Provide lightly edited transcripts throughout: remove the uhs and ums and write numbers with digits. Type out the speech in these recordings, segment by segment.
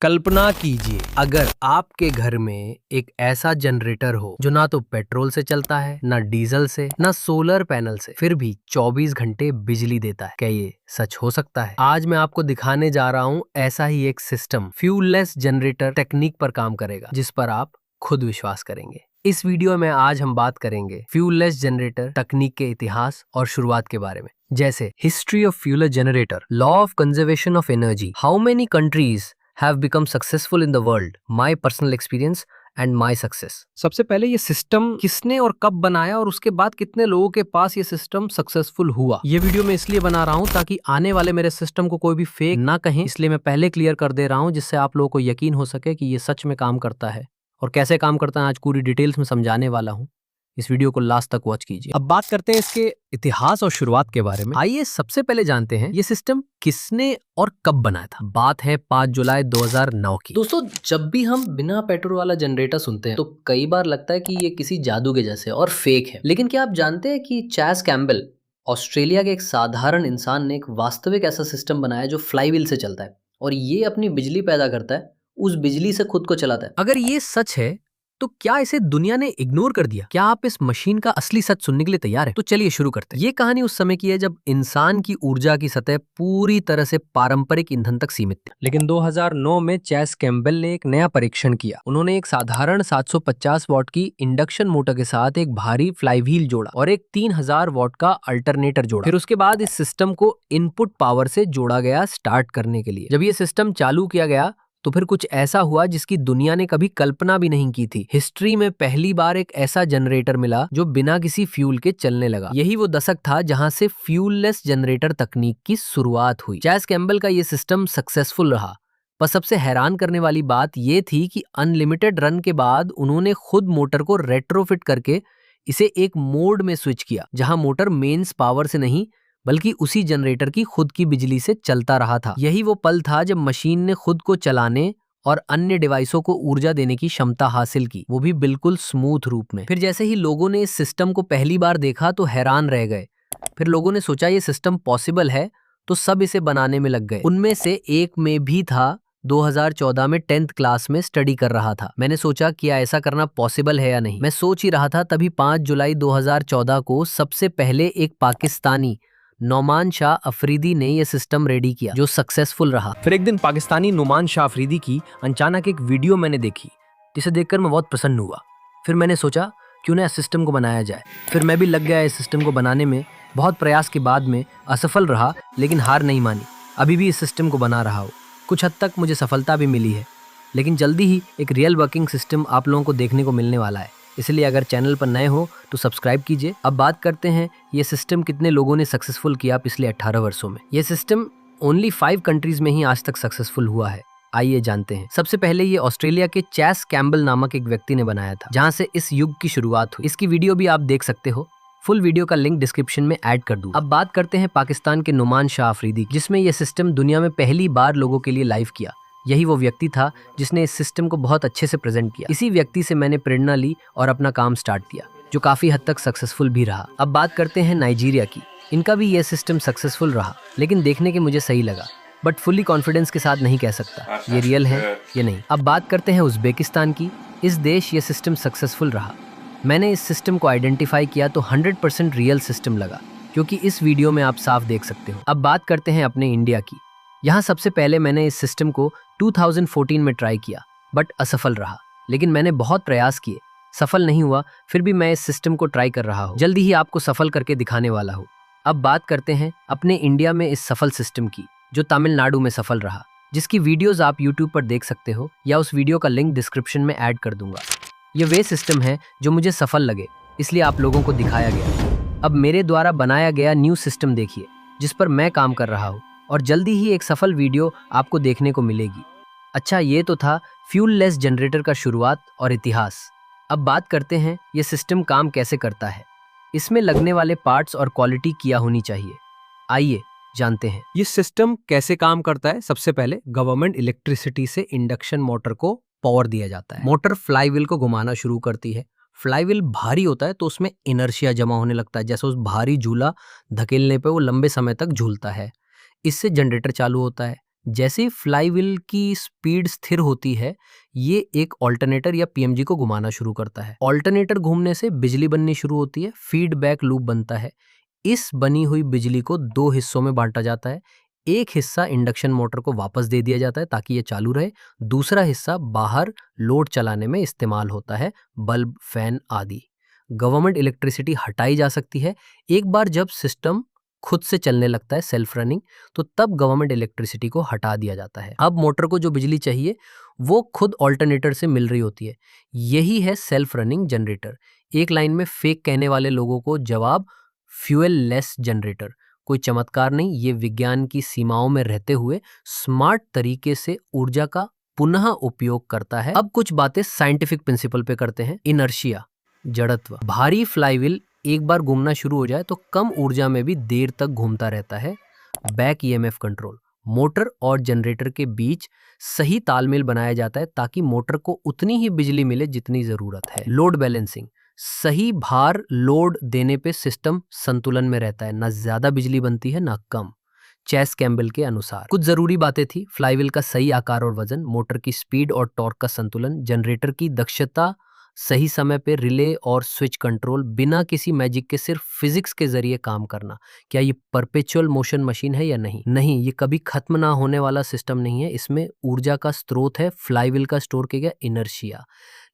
कल्पना कीजिए अगर आपके घर में एक ऐसा जनरेटर हो जो ना तो पेट्रोल से चलता है, ना डीजल से, ना सोलर पैनल से, फिर भी 24 घंटे बिजली देता है। क्या ये सच हो सकता है? आज मैं आपको दिखाने जा रहा हूँ ऐसा ही एक सिस्टम फ्यूललेस जनरेटर टेक्निक पर काम करेगा, जिस पर आप खुद विश्वास करेंगे। इस वीडियो में आज हम बात करेंगे फ्यूललेस जनरेटर तकनीक के इतिहास और शुरुआत के बारे में, जैसे history of fuller generator, law of conservation of energy, how many countries have become successful in the world, my personal experience and my success। सबसे पहले ये सिस्टम किसने और कब बनाया और उसके बाद कितने लोगों के पास ये सिस्टम सक्सेसफुल हुआ। ये वीडियो मैं इसलिए बना रहा हूँ ताकि आने वाले मेरे सिस्टम को कोई भी फेक ना कहें, इसलिए मैं पहले क्लियर कर दे रहा हूँ, जिससे आप लोगों को यकीन हो सके कि ये सच में काम करता है। और कैसे काम करता है आज पूरी डिटेल्स में समझाने वाला हूँ। इस वीडियो को लास्ट तक वॉच कीजिए। अब बात करते हैं इसके इतिहास और शुरुआत के बारे में। आइए सबसे पहले जानते हैं ये सिस्टम किसने और कब बनाया था। बात है 5 जुलाई 2009 की। दोस्तों, जब भी हम बिना पेट्रोल वाला जनरेटर सुनते हैं तो कई बार लगता है कि ये किसी जादू के जैसे और फेक है। लेकिन क्या आप जानते हैं कि चैस कैम्बेल, ऑस्ट्रेलिया के एक साधारण इंसान ने एक वास्तविक ऐसा सिस्टम बनाया जो फ्लाईव्हील से चलता है और ये अपनी बिजली पैदा करता है, उस बिजली से खुद को चलाता है। अगर ये सच है तो क्या इसे दुनिया ने इग्नोर कर दिया? क्या आप इस मशीन का असली सच सुनने के लिए तैयार हैं? तो चलिए शुरू करते हैं। ये कहानी उस समय की है जब इंसान की ऊर्जा की सतह पूरी तरह से पारंपरिक ईंधन तक सीमित थी। लेकिन 2009 में चैस कैम्बेल ने एक नया परीक्षण किया। उन्होंने एक साधारण 750 वॉट की इंडक्शन मोटर के साथ एक भारी फ्लाईव्हील जोड़ा और एक 3000 वॉट का अल्टरनेटर जोड़ा। फिर उसके बाद इस सिस्टम को इनपुट पावर से जोड़ा गया स्टार्ट करने के लिए। जब ये सिस्टम चालू किया गया तो फिर कुछ ऐसा हुआ जिसकी दुनिया ने कभी कल्पना भी नहीं की थी। हिस्ट्री में पहली बार एक ऐसा जनरेटर मिला जो बिना किसी फ्यूल के चलने लगा। यही वो दशक था जहां से फ्यूललेस जनरेटर तकनीक की शुरुआत हुई। चैस कैम्बेल का ये सिस्टम सक्सेसफुल रहा, पर सबसे हैरान करने वाली बात ये थी कि अनलिमिटेड रन के बाद उन्होंने खुद मोटर को रेट्रोफिट करके इसे एक मोड में स्विच किया जहां मोटर मेंस पावर से नहीं बल्कि उसी जनरेटर की खुद की बिजली से चलता रहा था। यही वो पल था जब मशीन ने खुद को चलाने और अन्य डिवाइसों को ऊर्जा देने की क्षमता हासिल की, वो भी बिल्कुल स्मूथ रूप में। फिर जैसे ही लोगों ने इस सिस्टम को पहली बार देखा तो हैरान रह गए। फिर लोगों ने सोचा ये सिस्टम पॉसिबल है तो सब इसे बनाने में लग गए। उनमें से एक में भी था 2014 में 10th क्लास में स्टडी कर रहा था। मैंने सोचा क्या ऐसा करना पॉसिबल है या नहीं। मैं सोच ही रहा था तभी 5 जुलाई 2014 को सबसे पहले एक पाकिस्तानी नोमान शाह अफरीदी ने यह सिस्टम रेडी किया जो सक्सेसफुल रहा। फिर एक दिन पाकिस्तानी नोमान शाह अफरीदी की अचानक एक वीडियो मैंने देखी जिसे देखकर मैं बहुत प्रसन्न हुआ। फिर मैंने सोचा क्यों ना इस सिस्टम को बनाया जाए। फिर मैं भी लग गया इस सिस्टम को बनाने में। बहुत प्रयास के बाद में असफल रहा लेकिन हार नहीं मानी। अभी भी इस सिस्टम को बना रहा हूँ। कुछ हद तक मुझे सफलता भी मिली है, लेकिन जल्दी ही एक रियल वर्किंग सिस्टम आप लोगों को देखने को मिलने वाला है। इसलिए अगर चैनल पर नए हो तो सब्सक्राइब कीजिए। अब बात करते हैं ये सिस्टम कितने लोगों ने सक्सेसफुल किया पिछले 18 वर्षों में। ये सिस्टम ओनली 5 कंट्रीज में ही आज तक सक्सेसफुल हुआ है। आइए जानते हैं। सबसे पहले ये ऑस्ट्रेलिया के चैस कैम्बेल नामक एक व्यक्ति ने बनाया था, जहां से इस युग की शुरुआत हुई। इसकी वीडियो भी आप देख सकते हो, फुल वीडियो का लिंक डिस्क्रिप्शन में ऐड कर दूं। अब बात करते हैं पाकिस्तान के नोमान शाह अफरीदी, जिसमें यह सिस्टम दुनिया में पहली बार लोगों के लिए लाइव किया। यही वो व्यक्ति था जिसने इस सिस्टम को बहुत अच्छे से प्रेजेंट किया। इसी व्यक्ति से मैंने प्रेरणा ली और अपना काम स्टार्ट किया, जो काफी हद तक सक्सेसफुल भी रहा। अब बात करते हैं नाइजीरिया की। इनका भी यह सिस्टम सक्सेसफुल रहा, लेकिन देखने के मुझे सही लगा, बट फुल्ली कॉन्फिडेंस के साथ नहीं कह सकता ये रियल है या नहीं। अब बात करते हैं उज्बेकिस्तान की। इस देश ये सिस्टम सक्सेसफुल रहा। मैंने इस सिस्टम को आइडेंटिफाई किया तो 100% रियल सिस्टम लगा, क्योंकि इस वीडियो में आप साफ देख सकते हो। अब बात करते हैं अपने इंडिया की। यहाँ सबसे पहले मैंने इस सिस्टम को 2014 में ट्राई किया, बट असफल रहा। लेकिन मैंने बहुत प्रयास किए, सफल नहीं हुआ। फिर भी मैं इस सिस्टम को ट्राई कर रहा हूँ। जल्दी ही आपको सफल करके दिखाने वाला हूँ। अब बात करते हैं अपने इंडिया में इस सफल सिस्टम की, जो तमिलनाडु में सफल रहा, जिसकी वीडियोज आप यूट्यूब पर देख सकते हो या उस वीडियो का लिंक डिस्क्रिप्शन में ऐड कर दूंगा। ये वे सिस्टम है जो मुझे सफल लगे, इसलिए आप लोगों को दिखाया गया। अब मेरे द्वारा बनाया गया न्यू सिस्टम देखिए, जिस पर मैं काम कर रहा हूँ, और जल्दी ही एक सफल वीडियो आपको देखने को मिलेगी। अच्छा, ये तो था फ्यूललेस जनरेटर का शुरुआत और इतिहास। अब बात करते हैं ये सिस्टम काम कैसे करता है। इसमें लगने वाले पार्ट्स और क्वालिटी क्या होनी चाहिए। आइए जानते हैं ये सिस्टम कैसे काम करता है। सबसे पहले गवर्नमेंट इलेक्ट्रिसिटी से इंडक्शन मोटर को पावर दिया जाता है। मोटर फ्लाईव्हील को घुमाना शुरू करती है। फ्लाईव्हील भारी होता है तो उसमें इनर्शिया जमा होने लगता है, जैसे उस भारी झूला धकेलने पे वो लंबे समय तक झूलता है। इससे जनरेटर चालू होता है। जैसे ही फ्लाईव्हील की स्पीड स्थिर होती है, ये एक ऑल्टरनेटर या पीएमजी को घुमाना शुरू करता है। ऑल्टरनेटर घूमने से बिजली बननी शुरू होती है, फीडबैक लूप बनता है। इस बनी हुई बिजली को 2 हिस्सों में बांटा जाता है। एक हिस्सा इंडक्शन मोटर को वापस दे दिया जाता है ताकि ये चालू रहे। दूसरा हिस्सा बाहर लोड चलाने में इस्तेमाल होता है, बल्ब, फैन आदि। गवर्नमेंट इलेक्ट्रिसिटी हटाई जा सकती है। एक बार जब सिस्टम खुद से चलने लगता है, सेल्फ रनिंग, तो तब गवर्नमेंट इलेक्ट्रिसिटी को हटा दिया जाता है। अब मोटर को जो बिजली चाहिए वो खुद ऑल्टरनेटर से मिल रही होती है। यही है सेल्फ रनिंग जनरेटर। एक लाइन में फेक कहने वाले लोगों को जवाब, फ्यूल लेस जनरेटर। कोई चमत्कार नहीं, ये विज्ञान की सीमाओं में रहते हुए स्मार्ट तरीके से ऊर्जा का पुनः उपयोग करता है। अब कुछ बातें साइंटिफिक प्रिंसिपल पे करते हैं। इनर्शिया, जड़त्व। भारी फ्लाईव्हील एक बार घूमना शुरू हो जाए तो कम ऊर्जा में भी देर तक घूमता रहता है। बैक ईएमएफ कंट्रोल, मोटर और जनरेटर के बीच सही तालमेल बनाया जाता है ताकि मोटर को उतनी ही बिजली मिले जितनी जरूरत है। लोड बैलेंसिंग, सही भार लोड देने पे सिस्टम संतुलन में रहता है, ना ज्यादा बिजली बनती है ना कम। चेस कैम्बल के अनुसार कुछ जरूरी बातें थी। फ्लाईव्हील का सही आकार और वजन, मोटर की स्पीड और टॉर्क का संतुलन, जनरेटर की दक्षता, सही समय पे रिले और स्विच कंट्रोल, बिना किसी मैजिक के सिर्फ फिजिक्स के जरिए काम करना। क्या ये परपेचुअल मोशन मशीन है या नहीं? नहीं, ये कभी खत्म ना होने वाला सिस्टम नहीं है। इसमें ऊर्जा का स्रोत है फ्लाईव्हील का स्टोर किया गया इनर्शिया।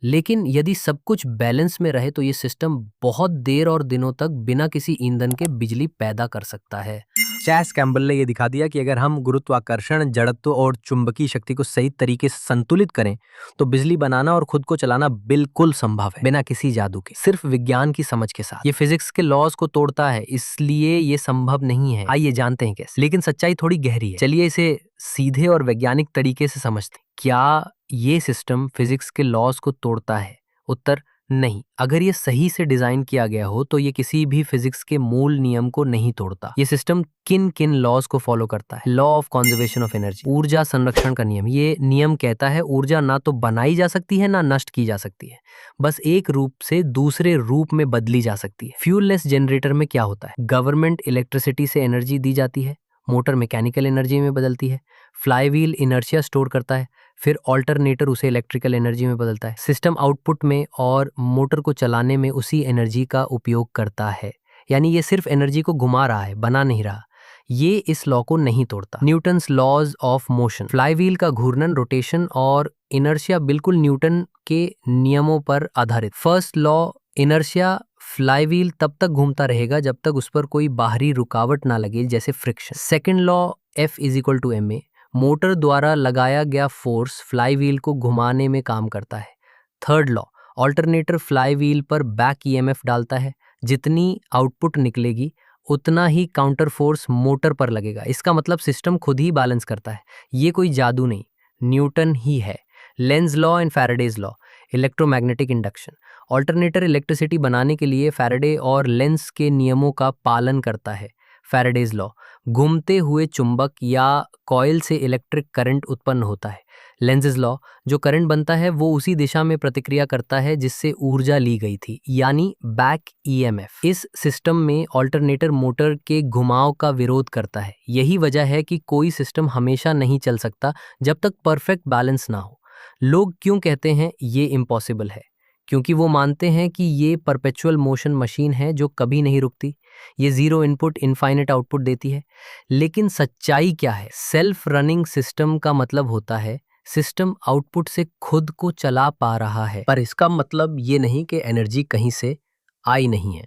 लेकिन यदि सब कुछ बैलेंस में रहे तो ये सिस्टम बहुत देर और दिनों तक बिना किसी ईंधन के बिजली पैदा कर सकता है। चेस कैम्बल ने यह दिखा दिया कि अगर हम गुरुत्वाकर्षण, जड़त्व और चुंबकीय शक्ति को सही तरीके से संतुलित करें तो बिजली बनाना और खुद को चलाना बिल्कुल संभव है, बिना किसी जादू के, सिर्फ विज्ञान की समझ के साथ। ये फिजिक्स के लॉज को तोड़ता है, इसलिए ये संभव नहीं है। आइए जानते हैं कैसे। लेकिन सच्चाई थोड़ी गहरी है, चलिए इसे सीधे और वैज्ञानिक तरीके से समझते हैं। क्या ये सिस्टम फिजिक्स के लॉज को तोड़ता है? उत्तर, नहीं। अगर ये सही से डिजाइन किया गया हो तो ये किसी भी फिजिक्स के मूल नियम को नहीं तोड़ता। ये सिस्टम किन किन लॉज को फॉलो करता है? Law of conservation of energy, ऊर्जा संरक्षण का नियम। ये नियम कहता है ऊर्जा ना तो बनाई जा सकती है ना नष्ट की जा सकती है, बस एक रूप से दूसरे रूप में बदली जा सकती है। फ्यूललेस जनरेटर में क्या होता है? गवर्नमेंट इलेक्ट्रिसिटी से एनर्जी दी जाती है, मोटर मैकेनिकल एनर्जी में बदलती है, फ्लाईव्हील इनर्शिया स्टोर करता है, फिर ऑल्टरनेटर उसे इलेक्ट्रिकल एनर्जी में बदलता है। सिस्टम आउटपुट में और मोटर को चलाने में उसी एनर्जी का उपयोग करता है। यानी ये सिर्फ एनर्जी को घुमा रहा है, बना नहीं रहा। ये इस लॉ को नहीं तोड़ता। Newton's laws of motion, flywheel का घूर्णन, रोटेशन और इनर्शिया बिल्कुल न्यूटन के नियमों पर आधारित। फर्स्ट लॉ, इनर्शिया, फ्लाईव्हील तब तक घूमता रहेगा जब तक उस पर कोई बाहरी रुकावट ना लगे, जैसे friction. Second law, F=ma, motor द्वारा लगाया गया फोर्स फ्लाईव्हील को घुमाने में काम करता है। थर्ड लॉ, ऑल्टरनेटर फ्लाईव्हील पर बैक ईएमएफ डालता है, जितनी आउटपुट निकलेगी उतना ही काउंटर फोर्स मोटर पर लगेगा। इसका मतलब सिस्टम खुद ही बैलेंस करता है। ये कोई जादू नहीं, न्यूटन ही है। Lenz law and Faraday's law, electromagnetic induction, alternator electricity बनाने के लिए फैराडे और लेंज के नियमों का पालन करता है। फैराडेज लॉ, घूमते हुए चुंबक या कॉइल से इलेक्ट्रिक करंट उत्पन्न होता है। लेंजेस लॉ, जो करंट बनता है वो उसी दिशा में प्रतिक्रिया करता है जिससे ऊर्जा ली गई थी, यानी बैक ईएमएफ। इस सिस्टम में ऑल्टरनेटर मोटर के घुमाव का विरोध करता है। यही वजह है कि कोई सिस्टम हमेशा नहीं चल सकता जब तक परफेक्ट बैलेंस ना हो। लोग क्यों कहते हैं ये इम्पॉसिबल है? क्योंकि वो मानते हैं कि ये परपेचुअल मोशन मशीन है जो कभी नहीं रुकती। ये जीरो इनपुट इनफाइनाइट आउटपुट देती है। लेकिन सच्चाई क्या है? सेल्फ रनिंग सिस्टम का मतलब होता है सिस्टम आउटपुट से खुद को चला पा रहा है। पर इसका मतलब ये नहीं कि एनर्जी कहीं से आई नहीं है।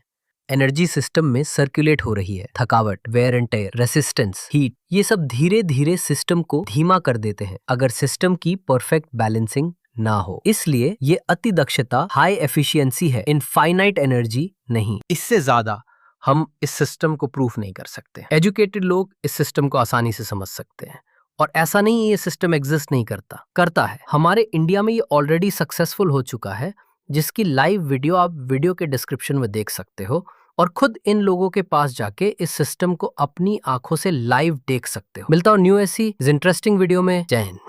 एनर्जी सिस्टम में सर्कुलेट हो रही है। थकावट, wear and tear, resistance, heat, ये सब धीरे धीरे सिस्टम को धीमा कर देते हैं अगर सिस्टम की परफेक्ट बैलेंसिंग ना हो। इसलिए ये अति दक्षता, हाई एफिशिएंसी है, इनफाइनाइट एनर्जी नहीं। इससे ज्यादा हम इस सिस्टम को प्रूफ नहीं कर सकते। एजुकेटेड लोग इस सिस्टम को आसानी से समझ सकते हैं। और ऐसा नहीं ये सिस्टम एग्जिस्ट नहीं करता है। हमारे इंडिया में ये ऑलरेडी सक्सेसफुल हो चुका है, जिसकी लाइव वीडियो आप वीडियो के डिस्क्रिप्शन में देख सकते हो और खुद इन लोगों के पास जाके इस सिस्टम को अपनी आंखों से लाइव देख सकते हो। मिलता हूं न्यू ऐसी इंटरेस्टिंग वीडियो में। जय हिंद।